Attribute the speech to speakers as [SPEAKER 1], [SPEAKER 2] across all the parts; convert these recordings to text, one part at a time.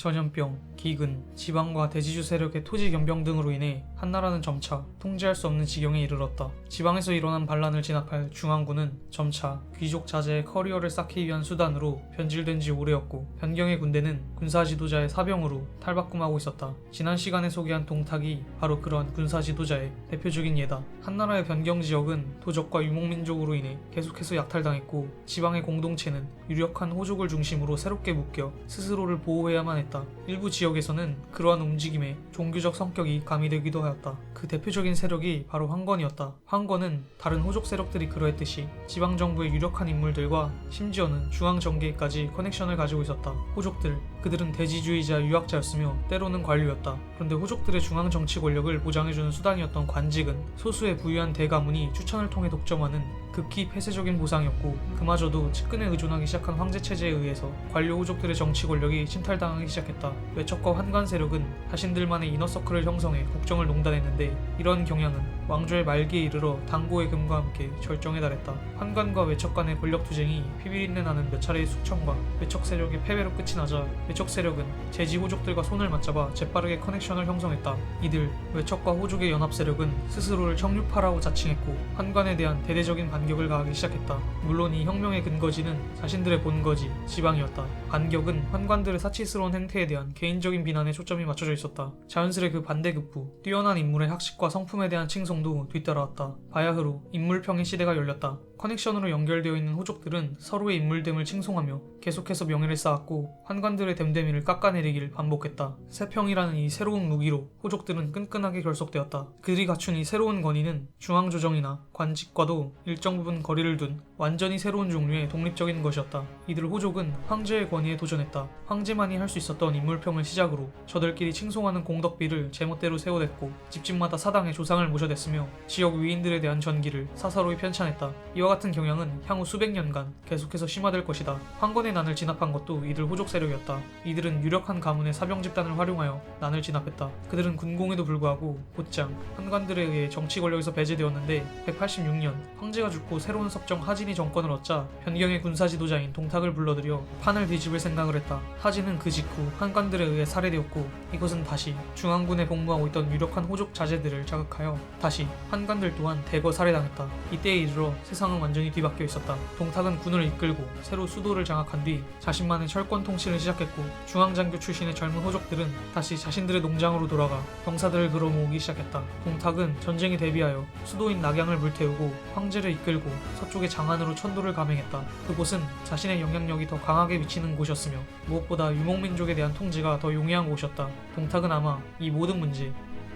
[SPEAKER 1] 전염병, 기근, 지방과 대지주 세력의 토지 겸병 등으로 인해 한나라는 점차 통제할 수 없는 지경에 이르렀다. 지방에서 일어난 반란을 진압할 중앙군은 점차 귀족 자제의 커리어를 쌓기 위한 수단으로 변질된 지 오래였고, 변경의 군대는 군사 지도자의 사병으로 탈바꿈하고 있었다. 지난 시간에 소개한 동탁이 바로 그러한 군사 지도자의 대표적인 예다. 한나라의 변경 지역은 도적과 유목민족으로 인해 계속해서 약탈당했고, 지방의 공동체는 유력한 호족을 중심으로 새롭게 묶여 스스로를 보호해야만 했다. 일부 지역에서는 그러한 움직임에 종교적 성격이 가미되기도 하였다. 그 대표적인 세력이 바로 황건이었다. 황건은 다른 호족 세력들이 그러했듯이 지방정부의 유력한 인물들과 심지어는 중앙정계까지 커넥션을 가지고 있었다. 호족들, 그들은 대지주의자 유학자였으며 때로는 관료였다. 그런데 호족들의 중앙정치 권력을 보장해주는 수단이었던 관직은 소수의 부유한 대가문이 추천을 통해 독점하는 극히 폐쇄적인 보상이었고, 그마저도 측근에 의존하기 시작한 황제체제에 의해서 관료 호족들의 정치 권력이 침탈당하기 시작했다. 외척과 환관 세력은 자신들만의 이너서클을 형성해 국정을 농단했는데, 이러한 경향은 왕조의 말기에 이르러 당고의 금과 함께 절정에 달했다. 환관과 외척 간의 권력투쟁이 피비린내 나는 몇 차례의 숙청과 외척 세력의 패배로 끝이 나자, 외척 세력은 제지 호족들과 손을 맞잡아 재빠르게 커넥션을 형성했다. 이들 외척과 호족의 연합 세력은 스스로를 청류파라고 자칭했고, 환관에 대한 대대적인 반격을 가하기 시작했다. 물론 이 혁명의 근거지는 자신들의 본거지 지방이었다. 반격은 환관들의 사치스러운 행태에 대한 개인적인 비난에 초점이 맞춰져 있었다. 자연스레 그 반대급부, 뛰어난 인물의 학식과 성품에 대한 칭송도 뒤따라왔다. 바야흐로 인물평의 시대가 열렸다. 커넥션으로 연결되어 있는 호족들은 서로의 인물됨을 칭송하며 계속해서 명예를 쌓았고, 환관들의 댐댐이를 깎아내리기를 반복했다. 세평이라는 이 새로운 무기로 호족들은 끈끈하게 결속되었다. 그들이 갖춘 이 새로운 권위는 중앙조정이나 관직과도 일정 부분 거리를 둔 완전히 새로운 종류의 독립적인 것이었다. 이들 호족은 황제의 권위에 도전했다. 황제만이 할 수 있었던 인물평을 시작으로 저들끼리 칭송하는 공덕비를 제멋대로 세워댔고, 집집마다 사당에 조상을 모셔댔으며 지역 위인들에 대한 전기를 사사로이 편찬했다. 이와 같은 경향은 향후 수백 년간 계속해서 심화될 것이다. 황건의 난을 진압한 것도 이들 호족 세력이었다. 이들은 유력한 가문의 사병 집단을 활용하여 난을 진압했다. 그들은 군공에도 불구하고 곧장 환관들에 의해 정치 권력에서 배제되었는데, 186년 황제가 죽고 새로운 섭정 하진이 정권을 얻자 변경의 군사 지도자인 동탁을 불러들여 판을 뒤집을 생각을 했다. 하진은 그 직후 환관들에 의해 살해되었고, 이것은 다시 중앙군에 복무하고 있던 유력한 호족 자제들을 자극하여 다시 환관들 또한 대거 살해당했다. 이때에 이르러 세상은 완전히 뒤바뀌어 있었다. 동탁은 군을 이끌고 새로 수도를 장악한 뒤 자신만의 철권 통치를 시작했고, 중앙장교 출신의 젊은 호족들은 다시 자신들의 농장으로 돌아가 병사들을 걸어 모으기 시작했다. 동탁은 전쟁에 대비하여 수도인 낙양을 불태우고 황제를 이끌고 서쪽의 장안으로 천도를 감행했다. 그곳은 자신의 영향력이 더 강하게 미치는 곳이었으며, 무엇보다 유목민족에 대한 통제가 더 용이한 곳이었다. 동탁은 아마 이 모든 문제,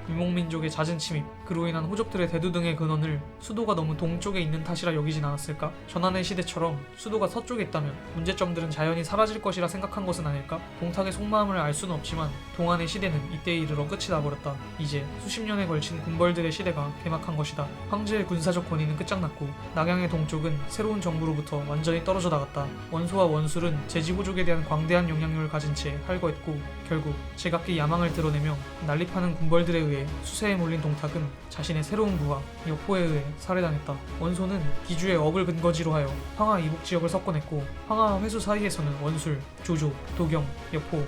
[SPEAKER 1] 유목민족의 잦은 침입, 그로 인한 호족들의 대두 등의 근원을 수도가 너무 동쪽에 있는 탓이라 여기진 않았을까? 전환의 시대처럼 수도가 서쪽에 있다면 문제점들은 자연히 사라질 것이라 생각한 것은 아닐까? 동탁의 속마음을 알 수는 없지만 동안의 시대는 이때에 이르러 끝이 나버렸다. 이제 수십 년에 걸친 군벌들의 시대가 개막한 것이다. 황제의 군사적 권위는 끝장났고, 낙양의 동쪽은 새로운 정부로부터 완전히 떨어져 나갔다. 원소와 원술은 제지 호족에 대한 광대한 영향력을 가진 채 활거했고, 결국 제각기 야망을 드러내며 난립하는 군벌들에 의해 수세에 몰린 동탁은 자신의 새로운 부하 여포에 의해 살해당했다. 원소는 기주의 업을 근거지로 하여 황하 이북 지역을 석권했고, 황하와 회수 사이에서는 원술, 조조, 도경, 여포,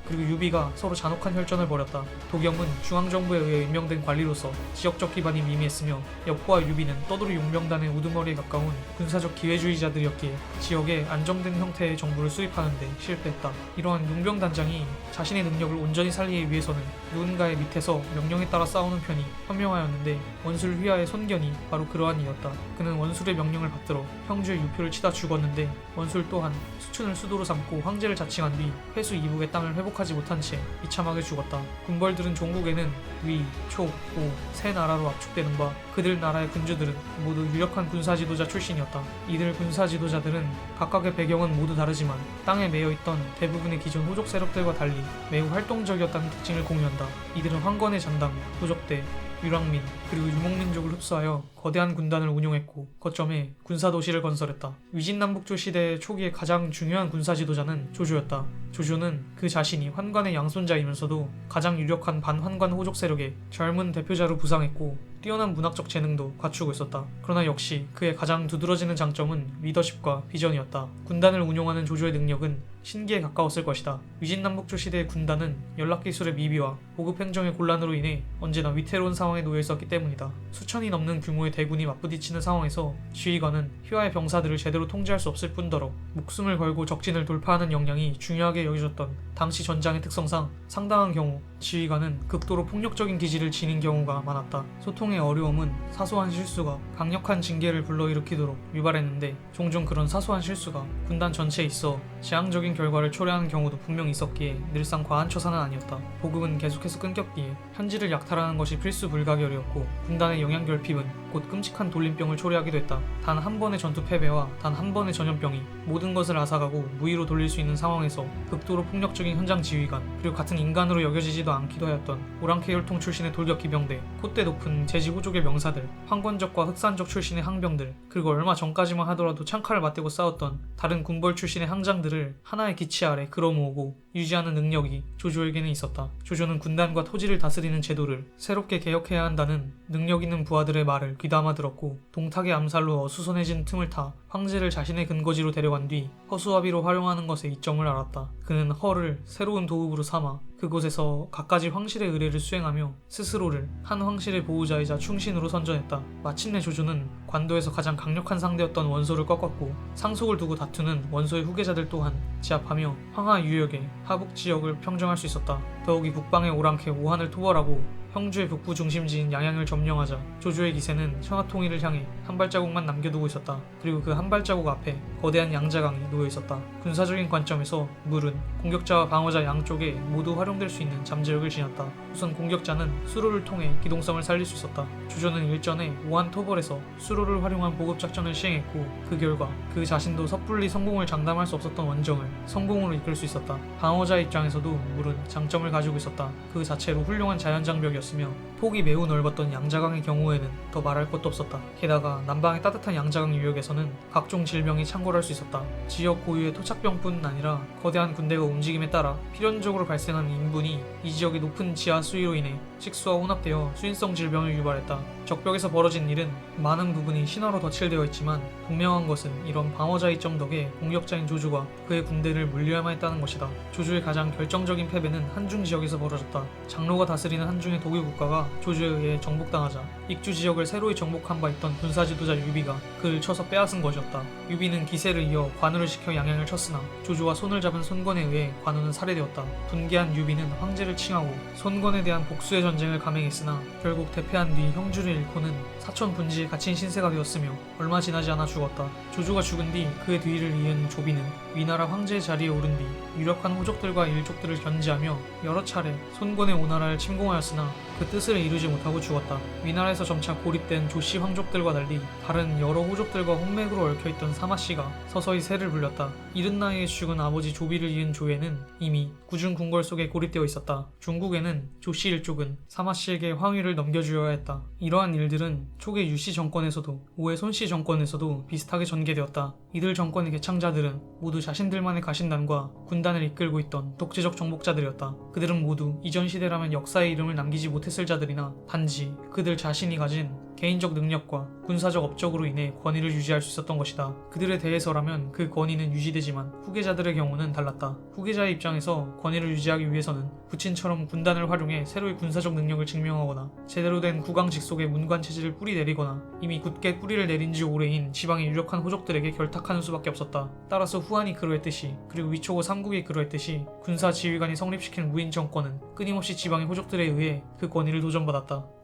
[SPEAKER 1] 그리고 유비가 서로 잔혹한 혈전을 벌였다. 도경은 중앙정부에 의해 임명된 관리로서 지역적 기반이 미미했으며, 여포와 유비는 떠돌이 용병단의 우두머리에 가까운 군사적 기회주의자들이었기에 지역에 안정된 형태의 정부를 수립하는 데 실패했다. 이러한 용병단장이 자신의 능력을 온전히 살리기 위해서는 누군가의 밑에서 명령에 따라 싸우는 편이 현명하였는데, 원술 휘하의 손견이 바로 그러한 이였다. 그는 원술의 명령을 받들어 형주의 유표를 치다 죽었는데, 원술 또한 수춘을 수도로 삼고 황제를 자칭한 뒤 회수 이북의 땅을 회복하지 못한 채 비참하게 죽었다. 군벌들은 종국에는 위, 초, 오 세 나라로 압축되는 바, 그들 나라의 군주들은 모두 유력한 군사 지도자 출신이었다. 이들 군사 지도자들은 각각의 배경은 모두 다르지만 땅에 매여있던 대부분의 기존 호족 세력들과 달리 매우 활동적이었다는 특징을 공유한다. 이들은 황건의 잔당, 도적대, 유랑민, 그리고 유목민족을 흡수하여 거대한 군단을 운용했고, 거점에 군사도시를 건설했다. 위진남북조 시대 초기의 가장 중요한 군사 지도자는 조조였다. 조조는 그 자신이 환관의 양손자이면서도 가장 유력한 반환관 호족 세력의 젊은 대표자로 부상했고, 뛰어난 문학적 재능도 갖추고 있었다. 그러나 역시 그의 가장 두드러지는 장점은 리더십과 비전이었다. 군단을 운용하는 조조의 능력은 신기에 가까웠을 것이다. 위진남북조 시대의 군단은 연락기술의 미비와 보급 행정의 곤란으로 인해 언제나 위태로운 상황에 놓여 있었기 때문이다. 수천이 넘는 규모의 대군이 맞부딪히는 상황에서 지휘관은 휘하의 병사들을 제대로 통제할 수 없을 뿐더러 목숨을 걸고 적진을 돌파하는 역량이 중요하게 여겨졌던 당시 전장의 특성상 상당한 경우 지휘관은 극도로 폭력적인 기질을 지닌 경우가 많았다. 소통의 어려움은 사소한 실수가 강력한 징계를 불러일으키도록 유발했는데 종종 그런 사소한 실수가 군단 전체에 있어 재앙적인 결과를 초래하는 경우도 분명 있었기에 늘상 과한 처사는 아니었다. 보급은 계속해서 끊겼기에 현지를 약탈하는 것이 필수 불가결이었고 군단의 영양 결핍은 곧 끔찍한 돌림병을 초래하기도 했다. 단 한 번의 전투 패배와 단 한 번의 전염병이 모든 것을 앗아가고 무의로 돌릴 수 있는 상황에서 극도로 폭력적인 현장 지휘관 그리고 같은 인간으로 여겨지지도 않기도 하였던 오랑캐 혈통 출신의 돌격 기병대, 콧대 높은 제지 호족의 명사들, 황건적과 흑산적 출신의 항병들, 그리고 얼마 전까지만 하더라도 창칼을 맞대고 싸웠던 다른 군벌 출신의 항장들을 하나의 기치 아래 끌어모으고 유지하는 능력이 조조에게는 있었다. 조조는 군단과 토지를 다스리는 제도를 새롭게 개혁해야 한다는 능력 있는 부하들의 말을 귀담아 들었고 동탁의 암살로 어수선해진 틈을 타 황제를 자신의 근거지로 데려간 뒤 허수아비로 활용하는 것에 이점을 알았다. 그는 허를 새로운 도읍으로 삼아 그곳에서 갖가지 황실의 의뢰를 수행하며 스스로를 한 황실의 보호자이자 충신으로 선전했다. 마침내 조조는 관도에서 가장 강력한 상대였던 원소를 꺾었고 상속을 두고 다투는 원소의 후계자들 또한 제압하며 황하 유역의 하북 지역을 평정할 수 있었다. 더욱이 북방의 오랑캐 오한을 토벌하고 형주의 북부 중심지인 양양을 점령하자 조조의 기세는 천하 통일을 향해 한 발자국만 남겨두고 있었다. 그리고 그 한 발자국 앞에 거대한 양자강이 놓여 있었다. 군사적인 관점에서 물은 공격자와 방어자 양쪽에 모두 활용될 수 있는 잠재력을 지녔다. 우선 공격자는 수로를 통해 기동성을 살릴 수 있었다. 조조는 일전에 오한 토벌에서 수로를 활용한 보급 작전을 시행했고 그 결과 그 자신도 섣불리 성공을 장담할 수 없었던 원정을 성공으로 이끌 수 있었다. 방어자 입장에서도 물은 장점을 가지고 있었다. 그 자체로 훌륭한 자연장벽이었으며 폭이 매우 넓었던 양자강의 경우에는 더 말할 것도 없었다. 게다가 남방의 따뜻한 양자강 유역에서는 각종 질병이 창궐할 수 있었다. 지역 고유의 토착병뿐 아니라 거대한 군대가 움직임에 따라 필연적으로 발생하는 인분이 이 지역의 높은 지하 수위로 인해 식수와 혼합되어 수인성 질병을 유발했다. 적벽에서 벌어진 일은 많은 부분이 신화로 덧칠되어 있지만 분명한 것은 이런 방어자 이점 덕에 공격자인 조조가 그의 군대를 물리야만 했다는 것이다. 조조의 가장 결정적인 패배는 한중 지역에서 벌어졌다. 장로가 다스리는 한중의 독일 국가가 조조에 의해 정복당하자 익주 지역을 새로이 정복한 바 있던 군사 지도자 유비가 그를 쳐서 빼앗은 것이었다. 유비는 기세를 이어 관우를 시켜 양양을 쳤으나 조조와 손을 잡은 손권에 의해 관우는 살해되었다. 분개한 유비는 황제를 칭하고 손권에 대한 복수의 전쟁을 감행했으나 결국 대패한 뒤 형주를 잃고는 사천 분지에 갇힌 신세가 되었으며 얼마 지나지 않아 죽었다. 조조가 죽은 뒤 그의 뒤를 이은 조비는 위나라 황제의 자리에 오른 뒤 유력한 호족들과 일족들을 견제하며 여러 차례 손권의 오나라를 침공하였으나 그 뜻을 이루지 못하고 죽었다. 위나라에서 점차 고립된 조씨 황족들과 달리 다른 여러 호족들과 혼맥으로 얽혀있던 사마씨가 서서히 세를 불렸다. 이른 나이에 죽은 아버지 조비를 이은 조에는 이미 구중 궁궐 속에 고립되어 있었다. 중국에는 조씨 일족은 사마씨에게 황위를 넘겨주어야 했다. 이러한 일들은 초기 유씨 정권에서도 오해 손씨 정권에서도 비슷하게 전개되었다. 이들 정권의 개창자들은 모두 자신들만의 가신단과 군단을 이끌고 있던 독재적 정복자들이었다. 그들은 모두 이전 시대라면 역사의 이름을 남기지 못했을 자들이나 단지 그들 자신이 가진 개인적 능력과 군사적 업적으로 인해 권위를 유지할 수 있었던 것이다. 그들에 대해서라면 그 권위는 유지되지만 후계자들의 경우는 달랐다. 후계자의 입장에서 권위를 유지하기 위해서는 부친처럼 군단을 활용해 새로이 군사적 능력을 증명하거나 제대로 된 국왕 직속의 문관 체제를 뿌리내리거나 이미 굳게 뿌리를 내린 지 오래인 지방의 유력한 호족들에게 결탁하는 수밖에 없었다. 따라서 후한이 그러했듯이 그리고 위초고 삼국이 그러했듯이 군사 지휘관이 성립시킨 무인 정권은 끊임없이 지방의 호족들에 의해 그 권위를 도전받았다.